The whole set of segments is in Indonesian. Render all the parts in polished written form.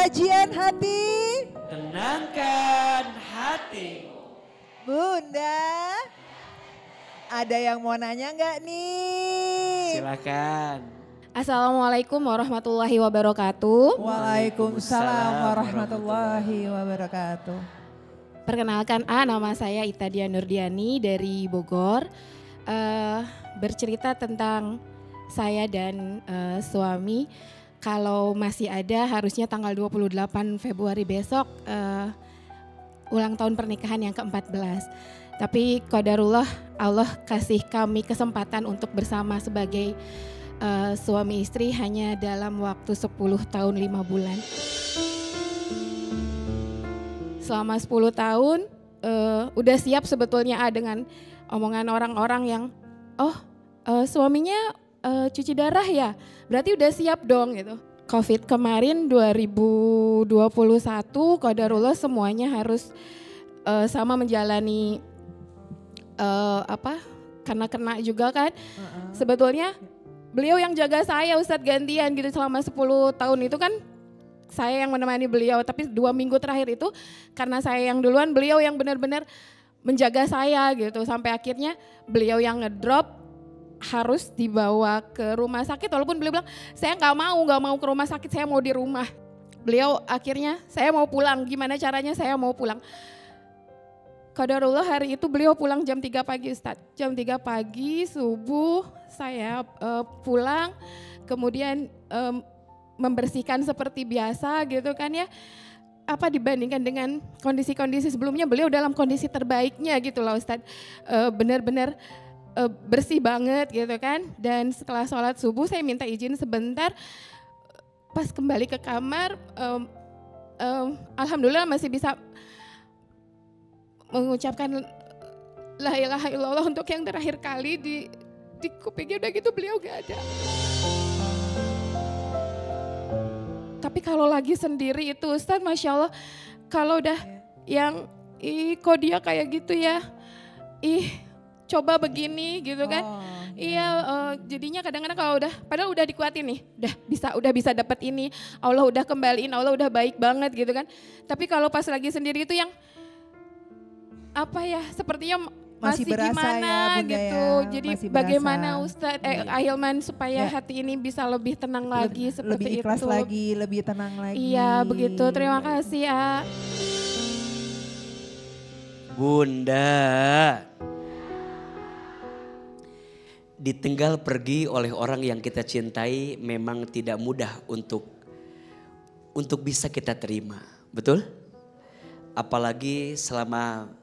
Sajian hati. Tenangkan hati. Bunda, ada yang mau nanya nggak nih? Silakan. Assalamualaikum warahmatullahi wabarakatuh. Waalaikumsalam warahmatullahi wabarakatuh. Perkenalkan, nama saya Ita Dia Nurdiani dari Bogor. Bercerita tentang saya dan suami. Kalau masih ada harusnya tanggal 28 Februari besok ulang tahun pernikahan yang ke-14. Tapi qadarullah Allah kasih kami kesempatan untuk bersama sebagai suami istri hanya dalam waktu 10 tahun 5 bulan. Selama 10 tahun udah siap sebetulnya dengan omongan orang-orang yang suaminya cuci darah ya, berarti udah siap dong gitu. Covid kemarin 2021 qadarullah semuanya harus sama menjalani karena kena juga kan. Sebetulnya beliau yang jaga saya Ustadz gantian gitu selama 10 tahun itu kan saya yang menemani beliau. Tapi 2 minggu terakhir itu karena saya yang duluan beliau yang benar-benar menjaga saya gitu. Sampai akhirnya beliau yang ngedrop harus dibawa ke rumah sakit walaupun beliau bilang saya nggak mau ke rumah sakit, saya mau di rumah. Beliau akhirnya saya mau pulang, gimana caranya saya mau pulang. Qadarullah hari itu beliau pulang jam 3 pagi Ustadz. Jam 3 pagi subuh saya pulang kemudian membersihkan seperti biasa gitu kan ya. Dibandingkan dengan kondisi-kondisi sebelumnya beliau dalam kondisi terbaiknya gitu loh Ustadz. Benar-benar bersih banget gitu kan. Dan setelah sholat subuh saya minta izin sebentar. Pas kembali ke kamar alhamdulillah masih bisa mengucapkan la ilaha illallah untuk yang terakhir kali di kupingnya. Udah gitu beliau gak ada. Tapi kalau lagi sendiri itu Ustadz Masya Allah, kalau udah yang kok dia kayak gitu ya, coba begini gitu kan. Jadinya kadang-kadang kalau padahal udah dikuatin nih, udah bisa dapat ini, Allah udah kembaliin, Allah udah baik banget gitu kan. Tapi kalau pas lagi sendiri itu yang sepertinya masih berasa gimana ya, Bunda gitu. ya, Jadi masih bagaimana berasa. Ustadz Ahilman supaya hati ini bisa lebih tenang lagi seperti lebih ikhlas itu. lagi, lebih tenang lagi. Iya begitu, terima kasih Bunda, ditinggal pergi oleh orang yang kita cintai memang tidak mudah untuk bisa kita terima, betul? Apalagi selama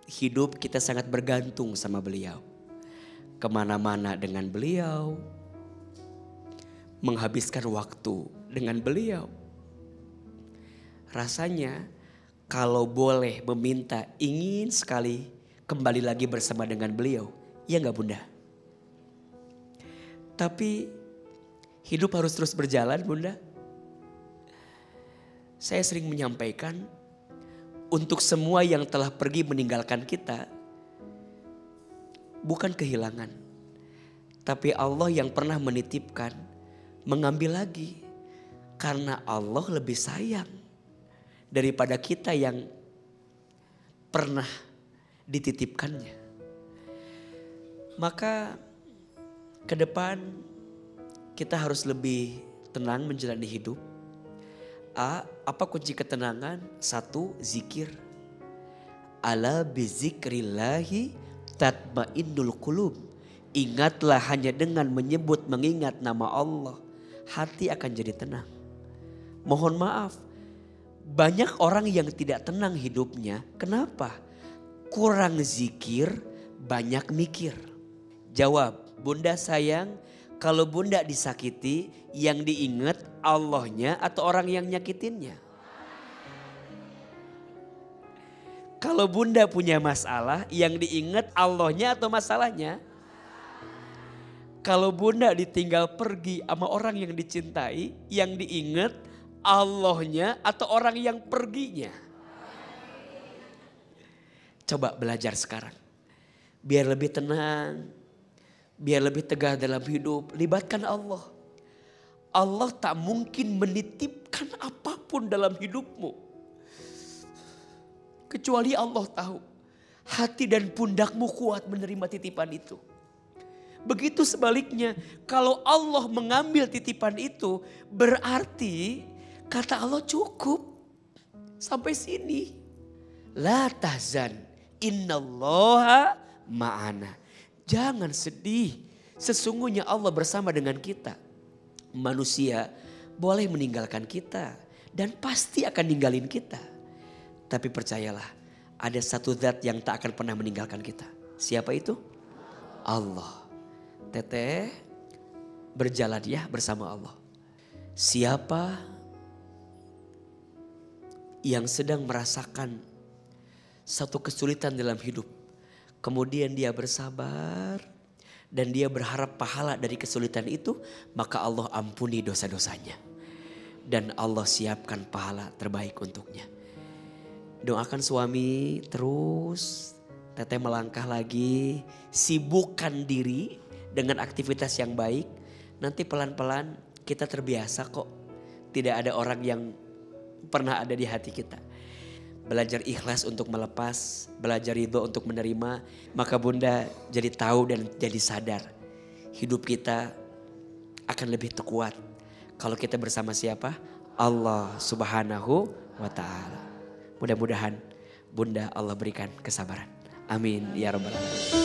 hidup kita sangat bergantung sama beliau. Kemana-mana dengan beliau, menghabiskan waktu dengan beliau. Rasanya kalau boleh meminta ingin sekali kembali lagi bersama dengan beliau, ya enggak Bunda? Tapi hidup harus terus berjalan Bunda. Saya sering menyampaikan untuk semua yang telah pergi meninggalkan kita, bukan kehilangan. Tapi Allah yang pernah menitipkan, mengambil lagi. Karena Allah lebih sayang daripada kita yang pernah dititipkannya. Maka ke depan kita harus lebih tenang menjalani hidup. Apa kunci ketenangan? 1, zikir. Ala bizikrillahi tatmainnul qulub. Ingatlah hanya dengan menyebut mengingat nama Allah, hati akan jadi tenang. Mohon maaf, banyak orang yang tidak tenang hidupnya. Kenapa? Kurang zikir, banyak mikir. Jawab, Bunda sayang, kalau Bunda disakiti, yang diingat Allahnya atau orang yang nyakitinnya? Kalau Bunda punya masalah, yang diingat Allahnya atau masalahnya? Kalau Bunda ditinggal pergi sama orang yang dicintai, yang diingat Allahnya atau orang yang perginya? Coba belajar sekarang. Biar lebih tenang, biar lebih tegar dalam hidup, libatkan Allah. Allah tak mungkin menitipkan apapun dalam hidupmu. Kecuali Allah tahu hati dan pundakmu kuat menerima titipan itu. Begitu sebaliknya, kalau Allah mengambil titipan itu, berarti kata Allah cukup. Sampai sini. La tahzan, innallaha ma'ana. Jangan sedih, sesungguhnya Allah bersama dengan kita. Manusia boleh meninggalkan kita dan pasti akan ninggalin kita. Tapi percayalah, ada satu zat yang tak akan pernah meninggalkan kita. Siapa itu? Allah. Teteh berjalan ya bersama Allah. Siapa yang sedang merasakan satu kesulitan dalam hidup, kemudian dia bersabar dan dia berharap pahala dari kesulitan itu, maka Allah ampuni dosa-dosanya. Dan Allah siapkan pahala terbaik untuknya. Doakan suami terus, teteh melangkah lagi, sibukkan diri dengan aktivitas yang baik. Nanti pelan-pelan kita terbiasa kok. Tidak ada orang yang pernah ada di hati kita. Belajar ikhlas untuk melepas, belajar ridho untuk menerima. Maka Bunda jadi tahu dan jadi sadar. Hidup kita akan lebih kuat kalau kita bersama siapa? Allah Subhanahu wa ta'ala. Mudah-mudahan Bunda Allah berikan kesabaran. Amin ya rabbal alamin.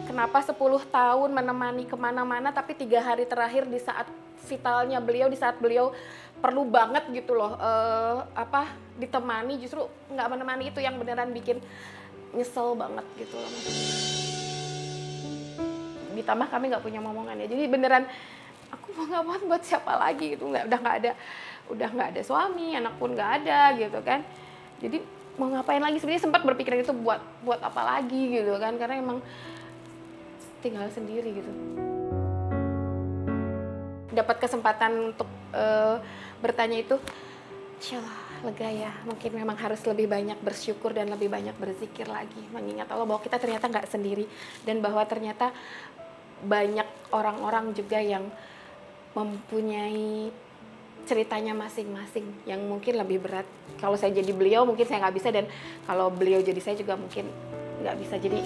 Kenapa 10 tahun menemani kemana-mana tapi 3 hari terakhir di saat vitalnya beliau, di saat beliau perlu banget gitu loh, ditemani, justru nggak menemani, itu yang beneran bikin nyesel banget gitu loh. Ditambah kami nggak punya momongan ya, jadi beneran aku mau ngapain buat siapa lagi gitu, udah nggak ada suami, anak pun nggak ada gitu kan. Jadi mau ngapain lagi, sebenarnya sempat berpikiran itu buat apa lagi gitu kan, karena emang tinggal sendiri gitu. Dapat kesempatan untuk bertanya itu, insyaallah lega ya. Mungkin memang harus lebih banyak bersyukur dan lebih banyak berzikir lagi, mengingat Allah bahwa kita ternyata nggak sendiri dan bahwa ternyata banyak orang-orang juga yang mempunyai ceritanya masing-masing yang mungkin lebih berat. Kalau saya jadi beliau mungkin saya nggak bisa, dan kalau beliau jadi saya juga mungkin nggak bisa. Jadi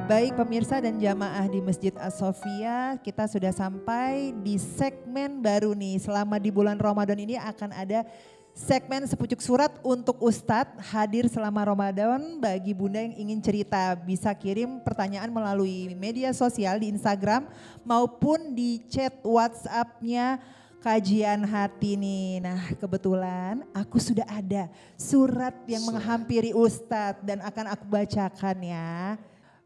Baik pemirsa dan jamaah di Masjid As-Sofia, kita sudah sampai di segmen baru nih. Selama di bulan Ramadan ini akan ada segmen sepucuk surat untuk Ustadz hadir selama Ramadan. Bagi Bunda yang ingin cerita bisa kirim pertanyaan melalui media sosial di Instagram maupun di chat WhatsApp-nya Kajian Hati nih. Nah kebetulan aku sudah ada surat yang menghampiri Ustadz dan akan aku bacakan ya.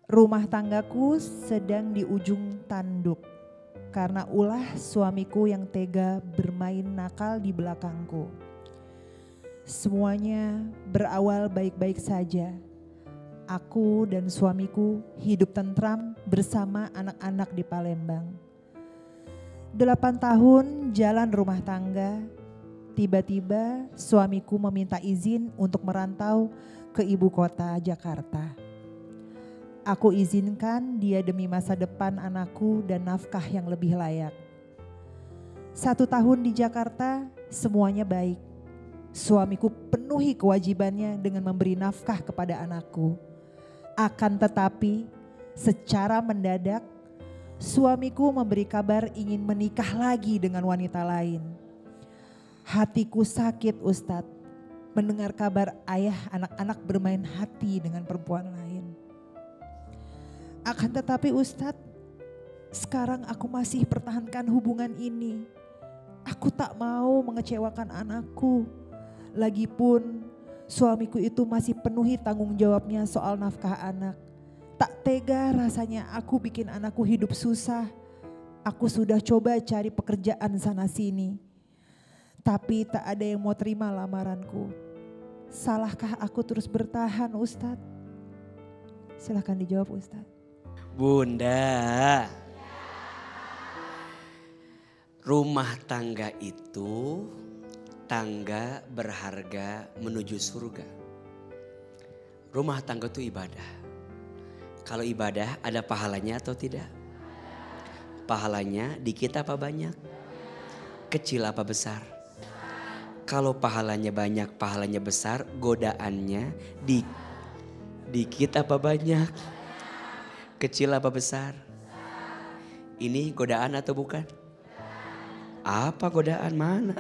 Rumah tanggaku sedang di ujung tanduk karena ulah suamiku yang tega bermain nakal di belakangku. Semuanya berawal baik-baik saja. Aku dan suamiku hidup tentram bersama anak-anak di Palembang. 8 tahun jalan rumah tangga, tiba-tiba suamiku meminta izin untuk merantau ke ibu kota Jakarta. Aku izinkan dia demi masa depan anakku dan nafkah yang lebih layak. 1 tahun di Jakarta semuanya baik. Suamiku penuhi kewajibannya dengan memberi nafkah kepada anakku. Akan tetapi secara mendadak suamiku memberi kabar ingin menikah lagi dengan wanita lain. Hatiku sakit Ustadz mendengar kabar ayah anak-anak bermain hati dengan perempuan lain. Akan tetapi Ustadz, sekarang aku masih pertahankan hubungan ini. Aku tak mau mengecewakan anakku. Lagipun suamiku itu masih penuhi tanggung jawabnya soal nafkah anak. Tak tega rasanya aku bikin anakku hidup susah. Aku sudah coba cari pekerjaan sana sini. Tapi tak ada yang mau terima lamaranku. Salahkah aku terus bertahan Ustadz? Silahkan dijawab Ustadz. Bunda, Rumah tangga itu tangga berharga menuju surga. Rumah tangga itu ibadah. Kalau ibadah ada pahalanya atau tidak? Pahalanya dikit apa banyak? Kecil apa besar? Kalau pahalanya banyak, pahalanya besar, godaannya dikit apa banyak? Kecil apa besar? Ini godaan atau bukan? Apa godaan mana?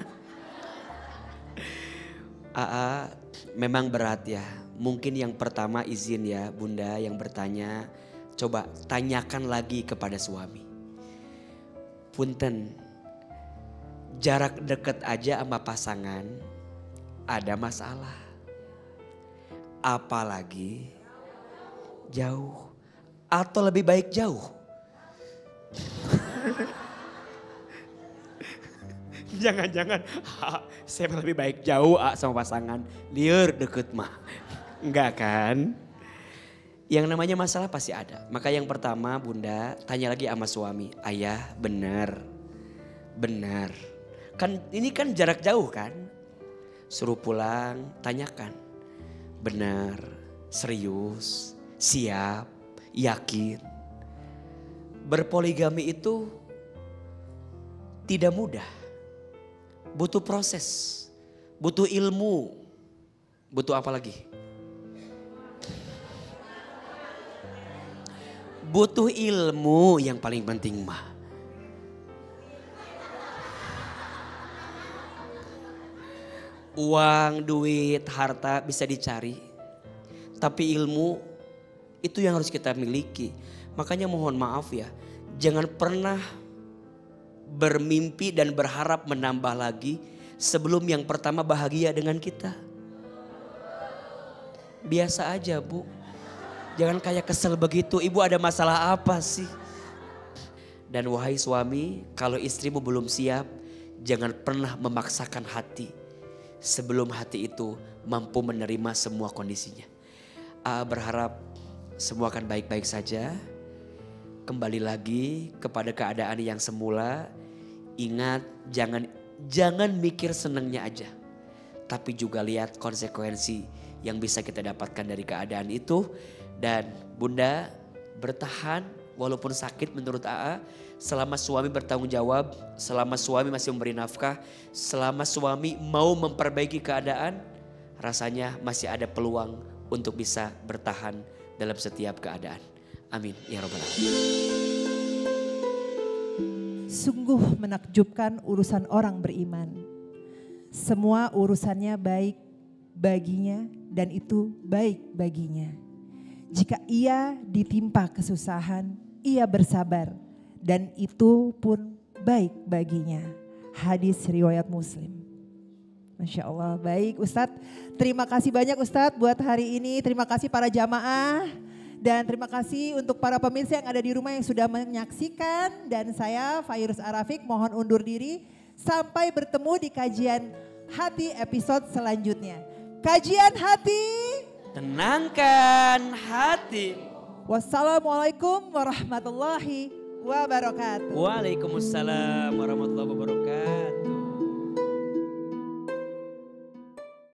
Memang berat ya. Mungkin yang pertama izin ya Bunda yang bertanya. Coba tanyakan lagi kepada suami. Punten, jarak dekat aja sama pasangan ada masalah. Apalagi jauh. Atau lebih baik jauh. Jangan-jangan saya lebih baik jauh sama pasangan. Liur deket mah. Enggak kan? Yang namanya masalah pasti ada. Maka yang pertama Bunda tanya lagi sama suami. Ayah benar. Benar. Kan ini kan jarak jauh kan? Suruh pulang tanyakan. Benar. Serius. Siap. Yakin. Berpoligami itu tidak mudah. Butuh proses. Butuh ilmu. Butuh apa lagi? Butuh ilmu yang paling penting mah. Uang, duit, harta bisa dicari. Tapi ilmu itu yang harus kita miliki. Makanya mohon maaf ya. Jangan pernah bermimpi dan berharap menambah lagi sebelum yang pertama bahagia dengan kita. Biasa aja Bu. Jangan kayak kesel begitu, ibu ada masalah apa sih? Dan wahai suami, kalau istrimu belum siap, jangan pernah memaksakan hati. Sebelum hati itu mampu menerima semua kondisinya. Berharap semua akan baik-baik saja. Kembali lagi kepada keadaan yang semula. Ingat jangan mikir senangnya aja. Tapi juga lihat konsekuensi yang bisa kita dapatkan dari keadaan itu. Dan Bunda bertahan walaupun sakit menurut AA. Selama suami bertanggung jawab, selama suami masih memberi nafkah, selama suami mau memperbaiki keadaan, rasanya masih ada peluang untuk bisa bertahan dalam setiap keadaan. Amin ya rabbal alamin. Sungguh menakjubkan urusan orang beriman. Semua urusannya baik baginya dan itu baik baginya. Jika ia ditimpa kesusahan, ia bersabar dan itu pun baik baginya. Hadis riwayat Muslim. Masya Allah, baik Ustadz. Terima kasih banyak Ustadz buat hari ini. Terima kasih para jamaah. Dan terima kasih untuk para pemirsa yang ada di rumah yang sudah menyaksikan. Dan saya Fairuz Arafik mohon undur diri. Sampai bertemu di kajian hati episode selanjutnya. Kajian hati. Tenangkan hati. Wassalamualaikum warahmatullahi wabarakatuh. Waalaikumsalam warahmatullahi wabarakatuh.